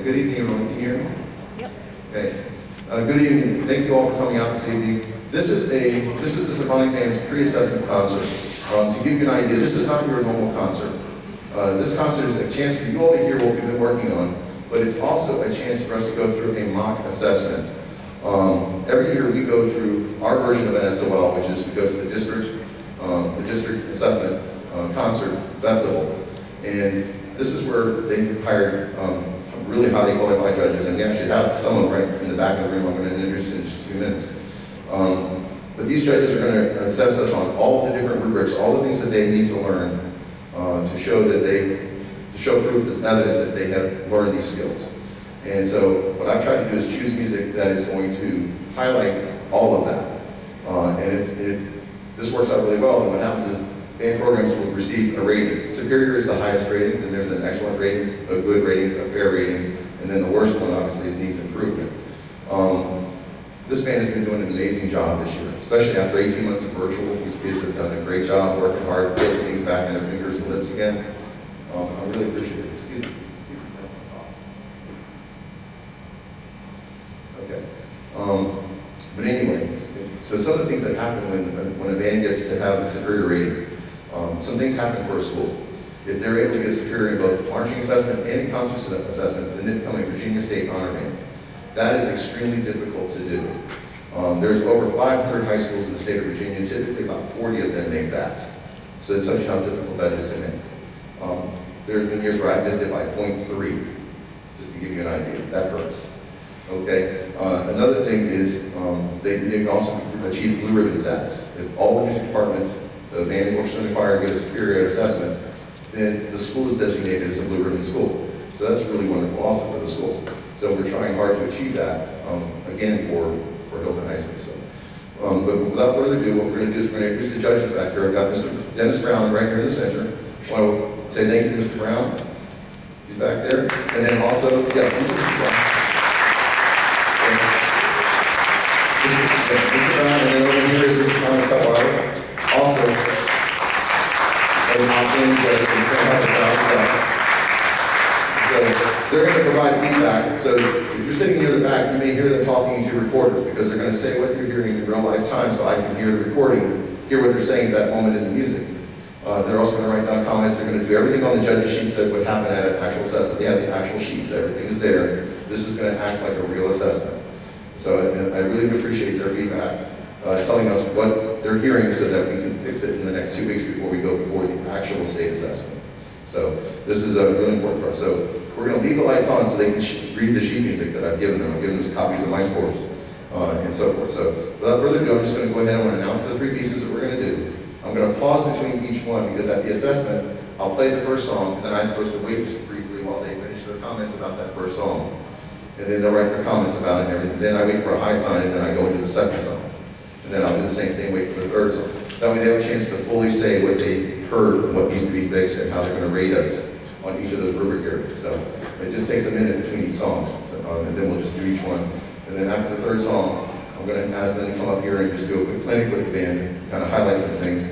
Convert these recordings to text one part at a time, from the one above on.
good evening, everyone. Can you hear me? Yep. Okay. Good evening. Thank you all for coming out this evening. This is the Symphonic Band's pre-assessment concert. To give you an idea, this is not your normal concert. This concert is a chance for you all to hear what we've been working on, but it's also a chance for us to go through a mock assessment. Every year we go through our version of an SOL, which is we go to the district assessment concert festival, and this is where they hired really highly qualified judges, and we actually have someone right in the back of the room I'm going to introduce in just a few minutes. But these judges are going to assess us on all of the different rubrics, all the things that they need to learn to show proof as evidence that they have learned these skills. And so what I've tried to do is choose music that is going to highlight all of that. This works out really well, and what happens is band programs will receive a rating. Superior is the highest rating, then there's an excellent rating, a good rating, a fair rating, and then the worst one obviously is needs improvement. This band has been doing an amazing job this year, especially after 18 months of virtual. These kids have done a great job working hard, getting things back in their fingers and lips again. I really appreciate it. Excuse me. Okay. But anyway, so some of the things that happen when a band gets to have a superior rating, some things happen for a school. If they're able to get superior in both marching assessment and in concert assessment, and then become a Virginia State honor band, that is extremely difficult to do. There's over 500 high schools in the state of Virginia. Typically about 40 of them make that. So that tells you how difficult that is to make. There's been years where I missed it by 0.3, just to give you an idea. That hurts. Okay. Another thing is they can also achieve blue ribbon status. If all the music department, the band, orchestra, and choir get a superior assessment, then the school is designated as a blue ribbon school. So that's really wonderful also for the school. So we're trying hard to achieve that, again, for Hylton High School. So, but without further ado, what we're going to do is we're going to introduce the judges back here. I've got Mr. Dennis Brown right here in the center. I want to say thank you to Mr. Brown. He's back there. And then also, yeah, Mr. Brown, and then over here is Mr. Thomas Cutwater. Also, an outstanding judge, he's going to help us out as well. So they're going to provide feedback. So if you're sitting near the back, you may hear them talking to recorders because they're going to say what you're hearing in real life time, so I can hear the recording, hear what they're saying at that moment in the music. They're also going to write down comments. They're going to do everything on the judges' sheets that would happen at an actual assessment. They have the actual sheets. Everything is there. This is going to act like a real assessment. So I really appreciate their feedback, telling us what they're hearing so that we can fix it in the next 2 weeks before we go before the actual state assessment. So this is really important for us. So we're going to leave the lights on so they can read the sheet music that I've given them. I've given them copies of my scores and so forth. So without further ado, I'm just going to go ahead and announce the 3 pieces that we're going to do. I'm going to pause between each one because at the assessment, I'll play the first song, and then I'm supposed to wait just briefly while they finish their comments about that first song. And then they'll write their comments about it and everything. Then I wait for a high sign, and then I go into the second song. And then I'll do the same thing, wait for the third song. That way they have a chance to fully say what they heard, what needs to be fixed, and how they're going to rate us on each of those rubric areas. So it just takes a minute between each song, and then we'll just do each one. And then after the third song, I'm going to ask them to come up here and just do a quick clinic with the band, kind of highlight some things.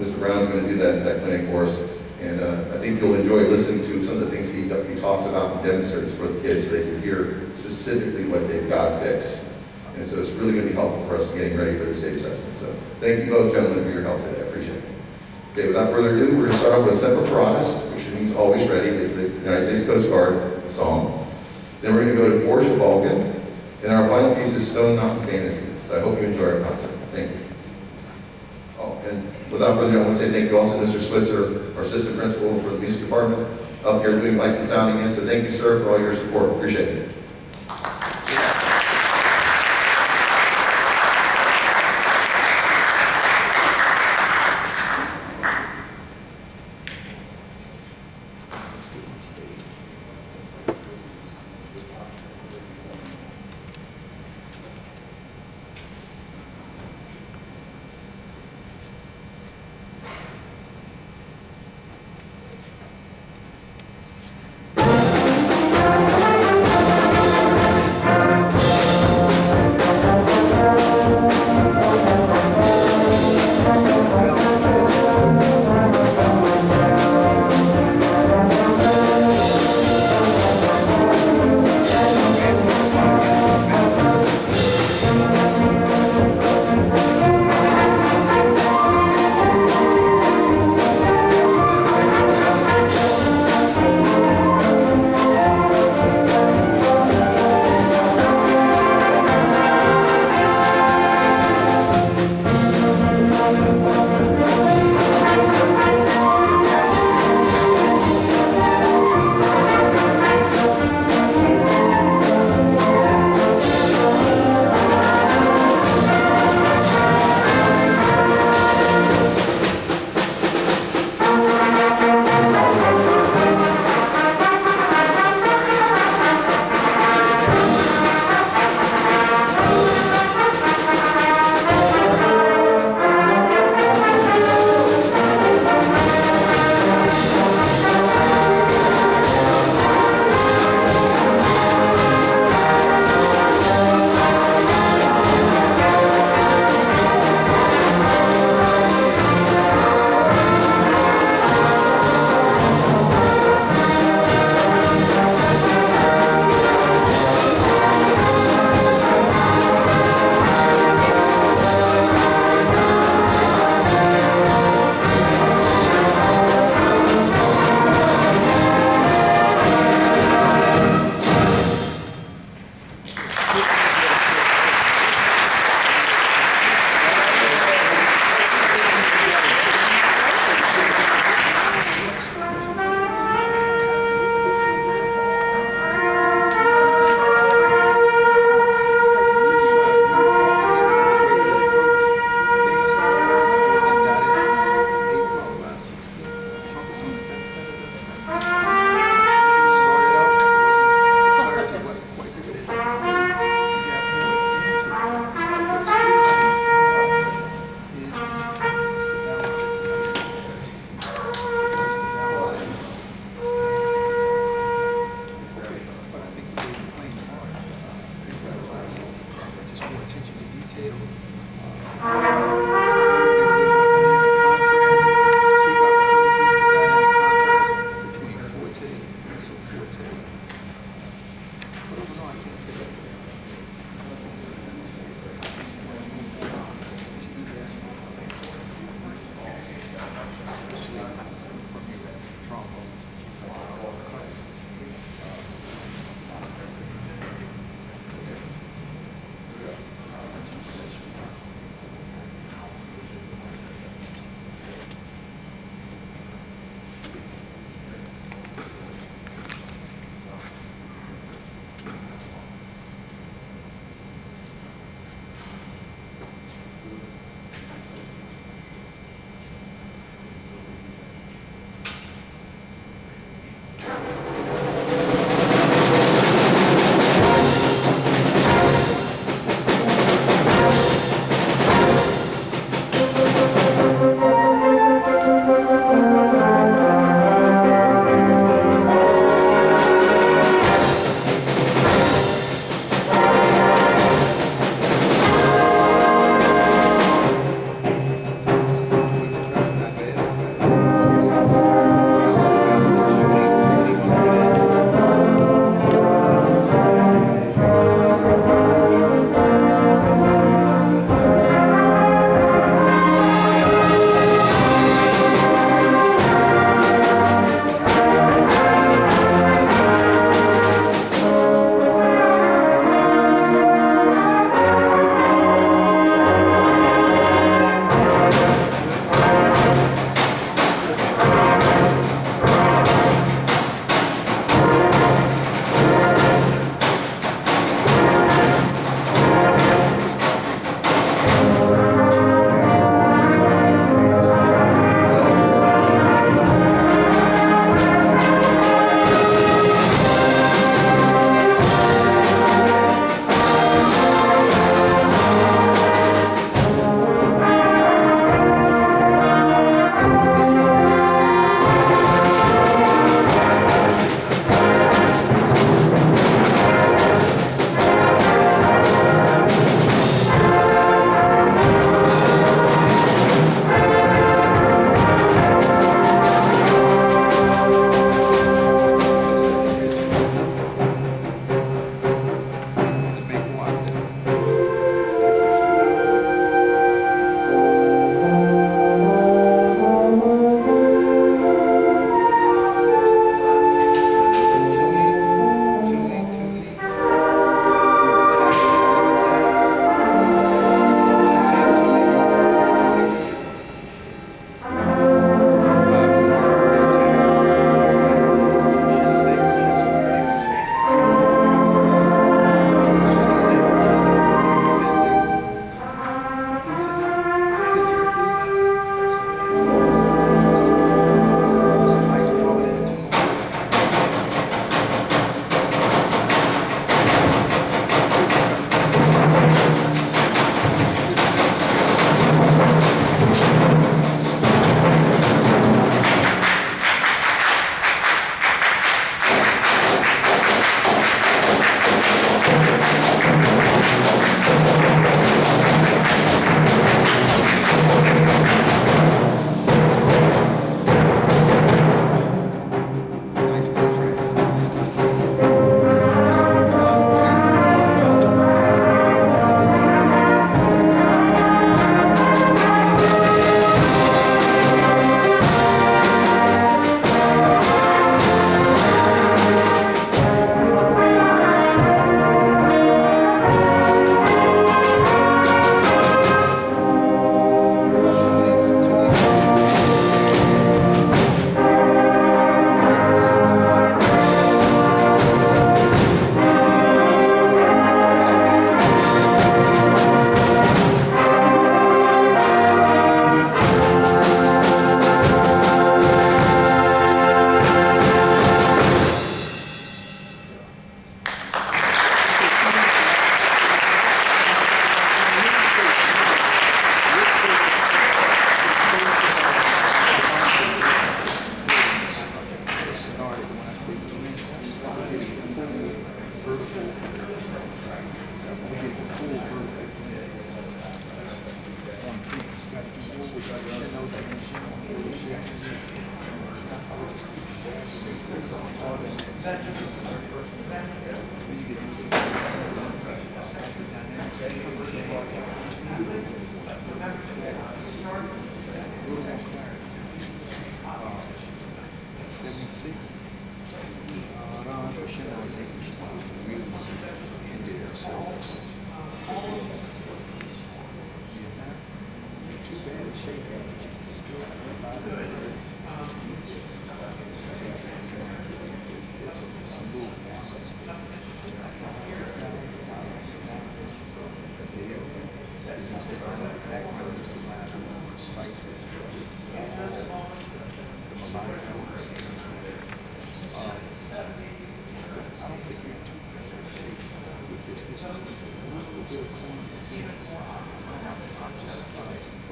Mr. Brown's going to do that clinic for us. And I think you'll enjoy listening to some of the things he talks about and demonstrates for the kids so they can hear specifically what they've got to fix. And so it's really going to be helpful for us getting ready for the state assessment. So thank you both, gentlemen, for your help today. I appreciate it. Okay, without further ado, we're going to start off with Semper Paratus, which means always ready. It's the United States Coast Guard song. Then we're going to go to Forge of Vulcan. And our final piece is Stone Mountain Fantasy. So I hope you enjoy our concert. Thank you. Oh, and without further ado, I want to say thank you also to Mr. Switzer, our assistant principal for the music department, up here doing lights and sound again. So thank you, sir, for all your support. Appreciate it.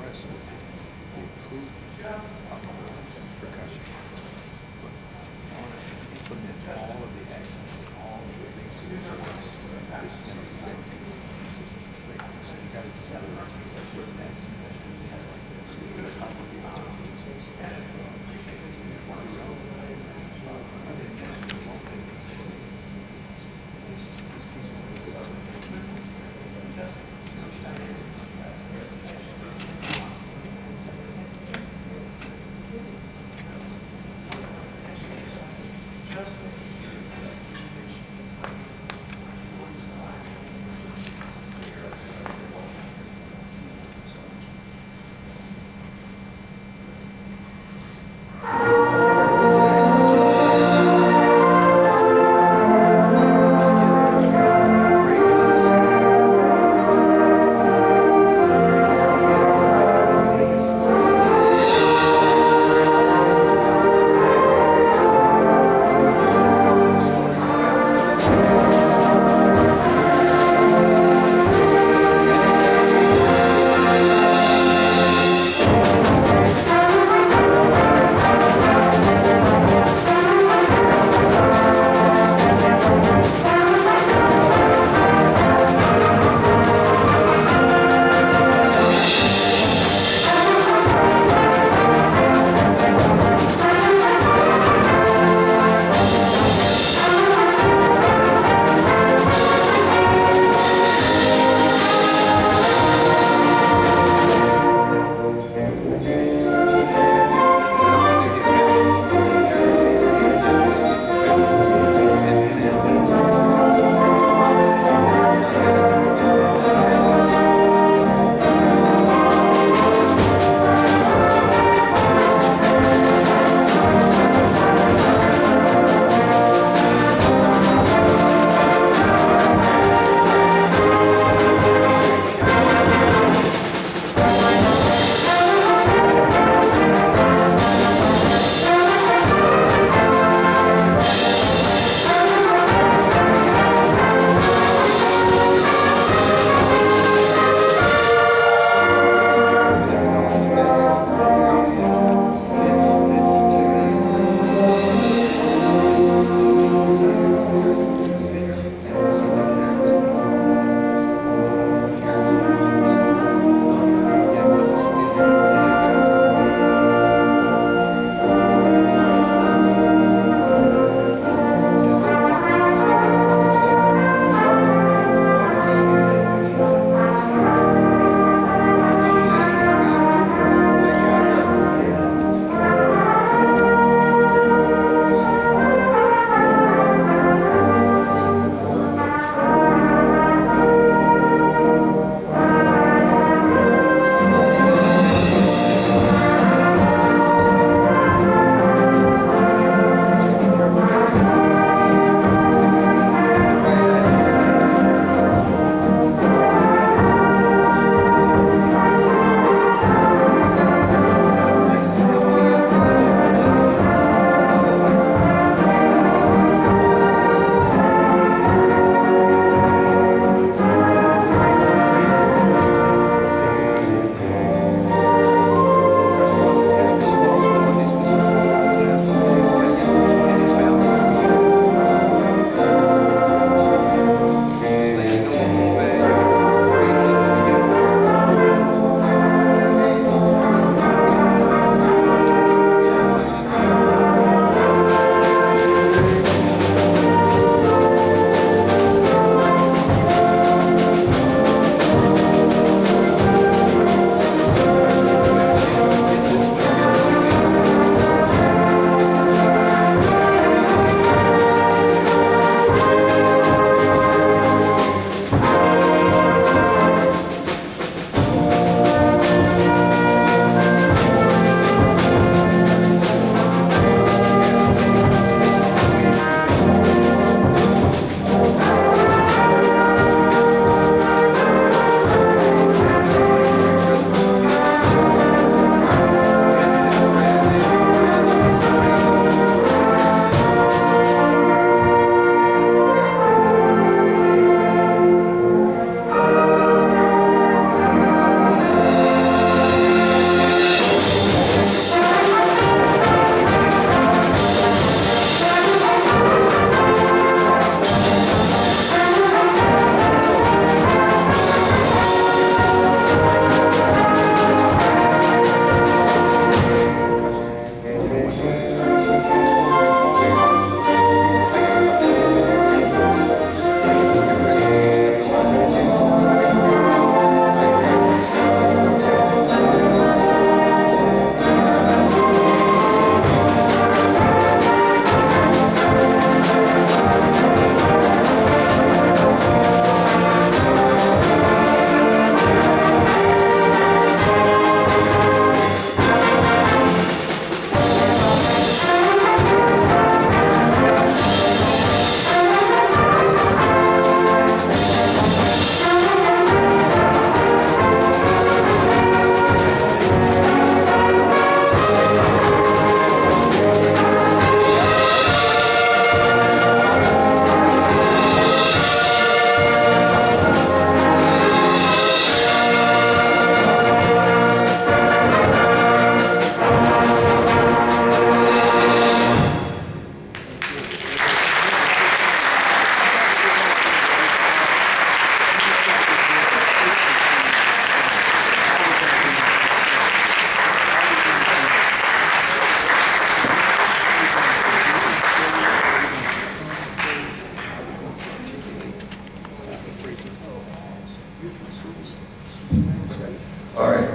Impressed with the improvement.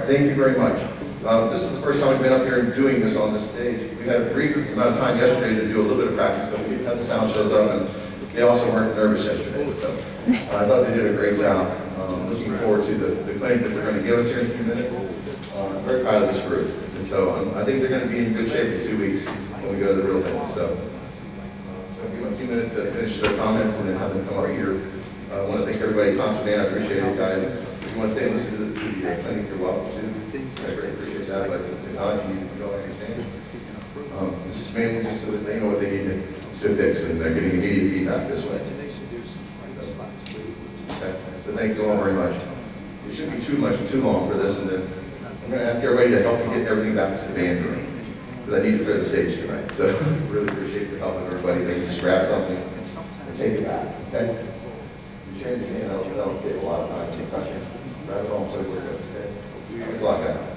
thank you very much. This is the first time we've been up here and doing this on this stage. We had a brief amount of time yesterday to do a little bit of practice, but we had the sound shows up, and they also weren't nervous yesterday, so I thought they did a great job. Looking forward to the clinic that they're going to give us here in a few minutes. I'm very proud of this group, and so I think they're going to be in good shape in 2 weeks when we go to the real thing. So I'll give them a few minutes to finish their comments and then have them come over here. I want to thank everybody, concert band, I appreciate it, guys. If you want to stay and listen to the clinic, you're welcome to. I really appreciate that, but if not, if you don't understand. This is mainly just so that they know what they need to fix, and they're getting immediate feedback this way. So thank you all very much. It shouldn't be too long for this, and then I'm going to ask everybody to help me get everything back to the band room, because I need to clear the stage tonight. So really appreciate the help of everybody. If you just grab something and take it back, okay? You change your hand, that'll save a lot of time. Grab it all and put it where it goes, okay? Thanks a lot, guys.